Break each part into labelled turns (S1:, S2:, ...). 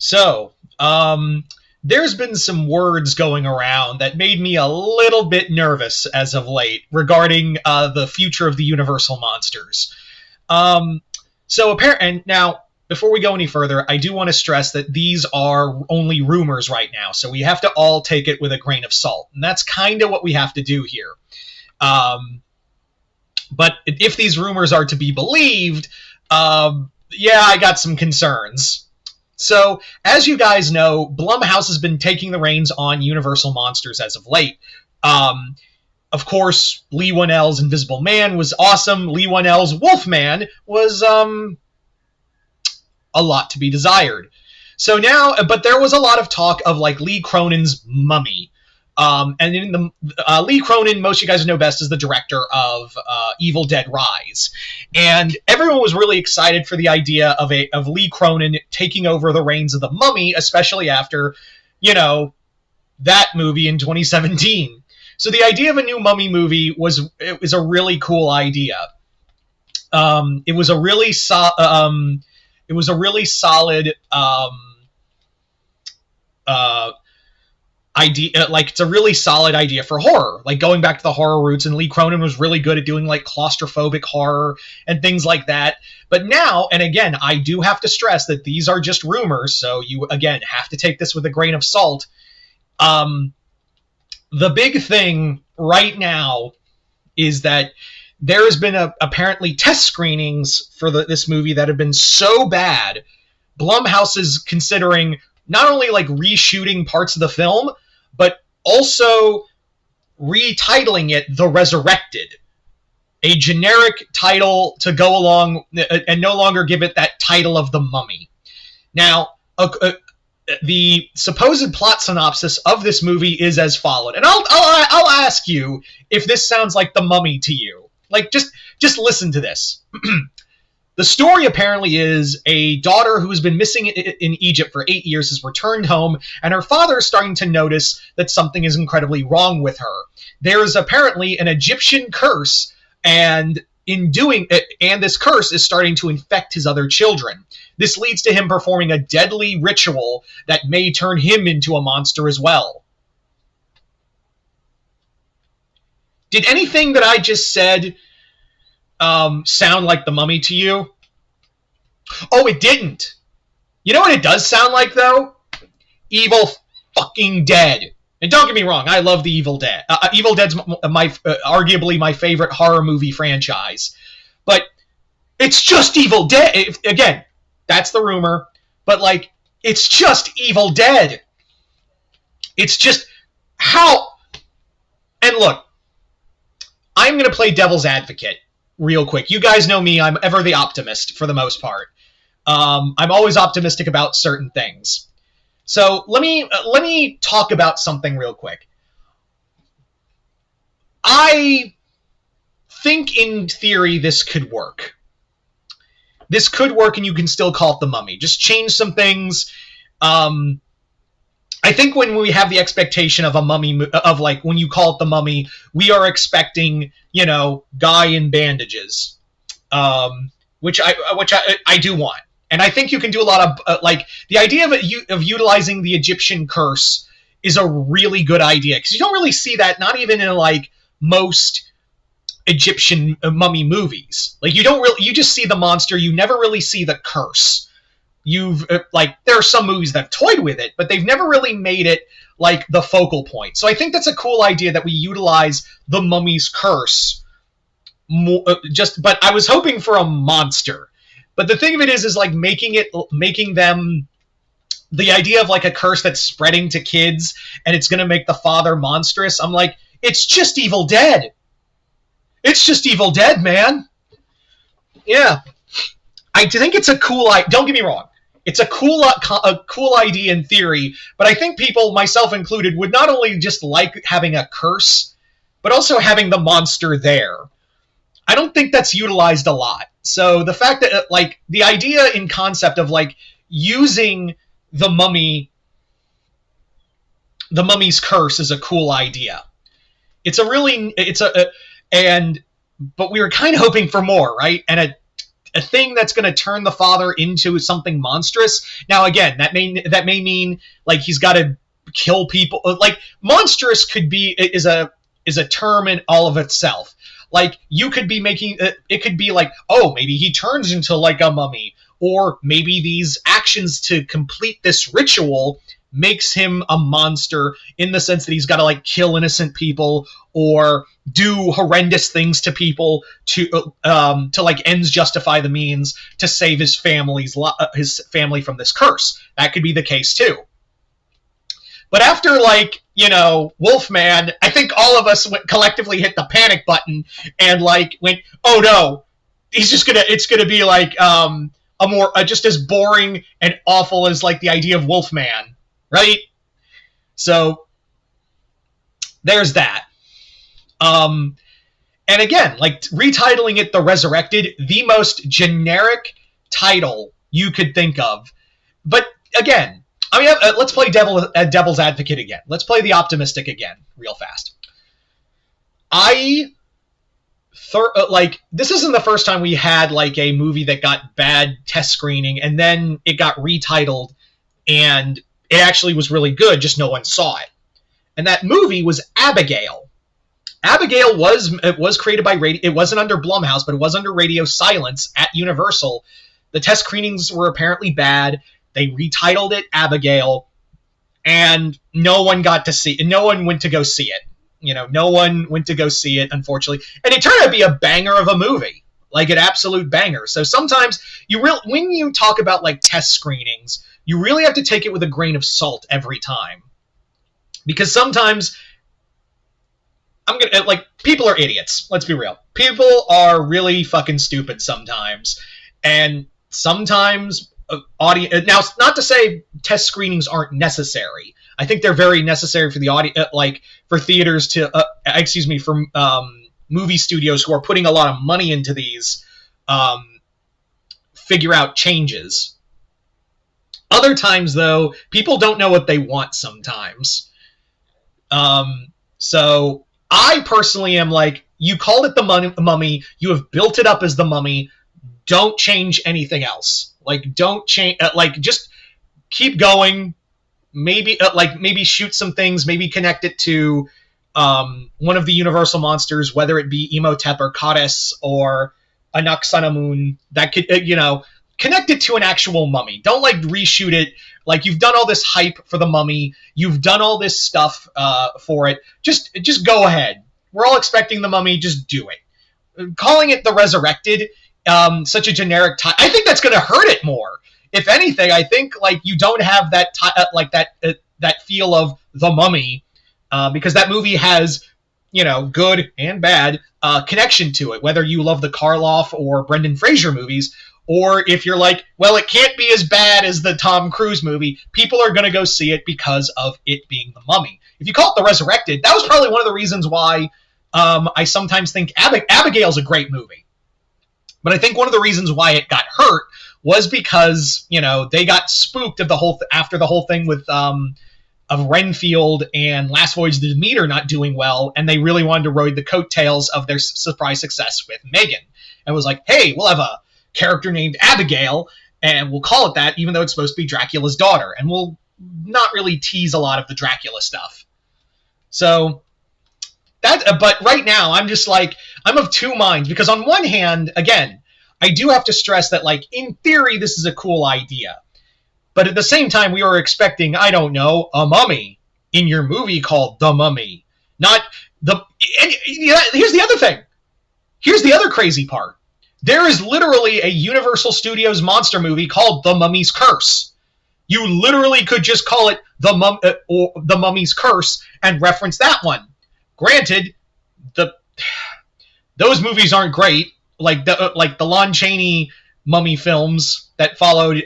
S1: So, there's been some words going around that made me a little bit nervous as of late regarding the future of the Universal monsters. Um, and now, before we go any further, I do want to stress that these are only rumors right now, so we have to all take it with a grain of salt, and that's kind of what we have to do here. Um, but if these rumors are to be believed, yeah, I got some concerns. So, as you guys know, Blumhouse has been taking the reins on Universal Monsters as of late. Um, of course, Lee Whannell's Invisible Man was awesome. Lee Whannell's Wolfman was a lot to be desired. So now, but there was a lot of talk of like Lee Cronin's Mummy. And in the Lee Cronin, most of you guys know best, is the director of Evil Dead Rise, and everyone was really excited for the idea of Lee Cronin taking over the reins of the Mummy, especially after, that movie in 2017. So the idea of a new Mummy movie was a really cool idea. It was a really solid idea. Like, it's a really solid idea for horror, like going back to the horror roots, and Lee Cronin was really good at doing like claustrophobic horror and things like that. But now, and again, I do have to stress that these are just rumors, so you again have to take this with a grain of salt. The big thing right now is that there has been apparently test screenings for this movie that have been so bad, Blumhouse is considering not only like reshooting parts of the film, but also retitling it The Resurrected, a generic title to go along and no longer give it that title of The Mummy. Now, the supposed plot synopsis of this movie is as followed, and I'll ask you if this sounds like The Mummy to you. Like, just listen to this. The story apparently is a daughter who has been missing in Egypt for 8 years has returned home, and her father is starting to notice that something is incredibly wrong with her. There is apparently an Egyptian curse, and this curse is starting to infect his other children. This leads to him performing a deadly ritual that may turn him into a monster as well. Did anything that I just said sound like The Mummy to you? Oh, it didn't. You know what it does sound like, though? Evil fucking Dead. And don't get me wrong, I love the Evil Dead. Evil Dead's arguably my favorite horror movie franchise. But it's just Evil Dead. Again, that's the rumor. But, like, it's just Evil Dead. It's just how... And look, I'm going to play devil's advocate real quick. You guys know me. I'm ever the optimist for the most part. I'm always optimistic about certain things. So let me talk about something real quick. I think in theory this could work. This could work, and you can still call it The Mummy. Just change some things. I think when we have the expectation of a mummy, of like when you call it The Mummy, we are expecting, guy in bandages, which I do want, and I think you can do a lot of like the idea of utilizing the Egyptian curse is a really good idea, because you don't really see that, not even in like most Egyptian mummy movies. Like you just see the monster, you never really see the curse. There are some movies that have toyed with it, but they've never really made it like the focal point. So I think that's a cool idea that we utilize the mummy's curse more, but I was hoping for a monster. But the thing of it is like making them the idea of like a curse that's spreading to kids and it's going to make the father monstrous. I'm like, it's just Evil Dead. It's just Evil Dead, man. Yeah. I think it's a cool idea. Don't get me wrong. It's a cool idea in theory, but I think people, myself included, would not only just like having a curse, but also having the monster there. I don't think that's utilized a lot. So the fact that, like, the idea in concept of, like, using the mummy's curse is a cool idea. But we were kind of hoping for more, right? And a thing that's going to turn the father into something monstrous. Now, again, that may mean like he's got to kill people. Like monstrous could be is a term in all of itself. Like you could be making it could be like, oh, maybe he turns into like a mummy, or maybe these actions to complete this ritual makes him a monster in the sense that he's got to like kill innocent people or do horrendous things to people to like ends justify the means to save his family from this curse. That could be the case too. But after like, Wolfman, I think all of us collectively hit the panic button and like went, oh no, it's gonna be like a more just as boring and awful as like the idea of Wolfman, right? So there's that. And again, like retitling it The Resurrected, the most generic title you could think of. But again, let's play devil's advocate again. Let's play the optimistic again, real fast. This isn't the first time we had like a movie that got bad test screening and then it got retitled and it actually was really good, just no one saw it. And that movie was Abigail. Abigail was created by radio. It wasn't under Blumhouse, but it was under Radio Silence at Universal. The test screenings were apparently bad. They retitled it Abigail, and no one got to see it. No one went to go see it. No one went to go see it, unfortunately. And it turned out to be a banger of a movie, like an absolute banger. So sometimes when you talk about like test screenings, you really have to take it with a grain of salt every time, because sometimes people are idiots. Let's be real. People are really fucking stupid sometimes, and sometimes audience. Now, not to say test screenings aren't necessary. I think they're very necessary for the audience, for theaters to, for movie studios who are putting a lot of money into these, figure out changes. Other times, though, people don't know what they want sometimes. So I personally am like, you called it the Mummy, you have built it up as the Mummy, don't change anything else. Like, don't change, just keep going. Maybe shoot some things, maybe connect it to one of the Universal monsters, whether it be Imhotep or Kades or Anaxanamun, that could, connect it to an actual mummy. Don't reshoot it. You've done all this hype for the Mummy, you've done all this stuff for it. Just go ahead. We're all expecting the Mummy. Just do it. Calling it The Resurrected, such a generic title, I think that's going to hurt it more. If anything, I think you don't have that that feel of the Mummy, because that movie has good and bad connection to it. Whether you love the Karloff or Brendan Fraser movies, or if you're like, well, it can't be as bad as the Tom Cruise movie, people are going to go see it because of it being the Mummy. If you call it The Resurrected, that was probably one of the reasons why I sometimes think Abigail's a great movie. But I think one of the reasons why it got hurt was because, they got spooked of after the whole thing with of Renfield and Last Voyage of the Demeter not doing well, and they really wanted to ride the coattails of their surprise success with Megan. And was like, hey, we'll have a character named Abigail, and we'll call it that, even though it's supposed to be Dracula's daughter. And we'll not really tease a lot of the Dracula stuff. So but right now, I'm just I'm of two minds, because on one hand, again, I do have to stress that, in theory, this is a cool idea. But at the same time, we were expecting, I don't know, a mummy in your movie called The Mummy. Not the... And here's the other thing. Here's the other crazy part. There is literally a Universal Studios monster movie called The Mummy's Curse. You literally could just call it The Mummy's Curse and reference that one. Granted, those movies aren't great. The Lon Chaney mummy films that followed,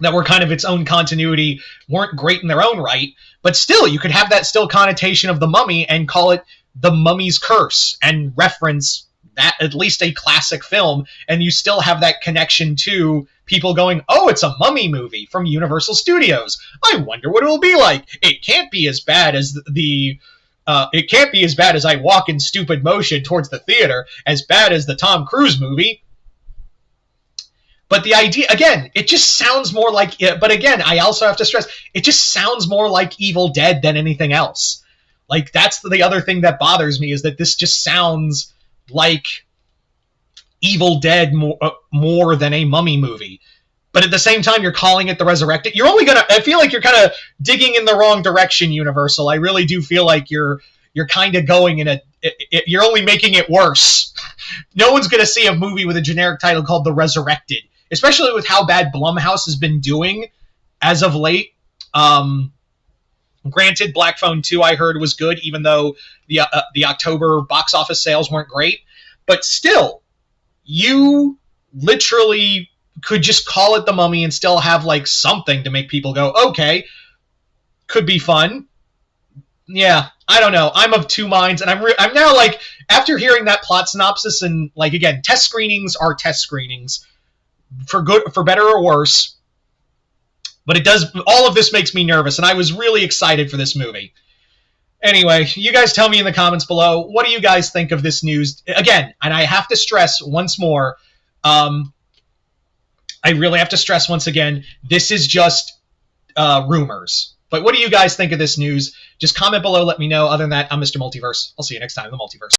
S1: that were kind of its own continuity, weren't great in their own right. But still, you could have that still connotation of the Mummy and call it The Mummy's Curse and reference that, at least a classic film, and you still have that connection to people going, oh, it's a mummy movie from Universal Studios. I wonder what it will be like. It can't be as bad as it can't be as bad as I walk in stupid motion towards the theater, as bad as the Tom Cruise movie. But the idea, again, it just sounds more like, but again, I also have to stress, it just sounds more like Evil Dead than anything else. Like, that's the other thing that bothers me, is that this just sounds like Evil Dead more than a Mummy movie. But at the same time, you're calling it The Resurrected. You're only gonna, I feel like you're kind of digging in the wrong direction, Universal. I really do feel like you're kind of going in you're only making it worse. No one's gonna see a movie with a generic title called The Resurrected, especially with how bad Blumhouse has been doing as of late. Granted, Black Phone 2 I heard was good, even though the October box office sales weren't great. But still, you literally could just call it The Mummy and still have like something to make people go, okay, could be fun. Yeah, I don't know. I'm of two minds, and I'm now like, after hearing that plot synopsis, and like, again, test screenings are test screenings, for better or worse. But all of this makes me nervous, and I was really excited for this movie. Anyway, you guys tell me in the comments below, what do you guys think of this news? Again, and I have to stress once more, I really have to stress once again, this is just rumors. But what do you guys think of this news? Just comment below, let me know. Other than that, I'm Mr. Multiverse. I'll see you next time in the Multiverse.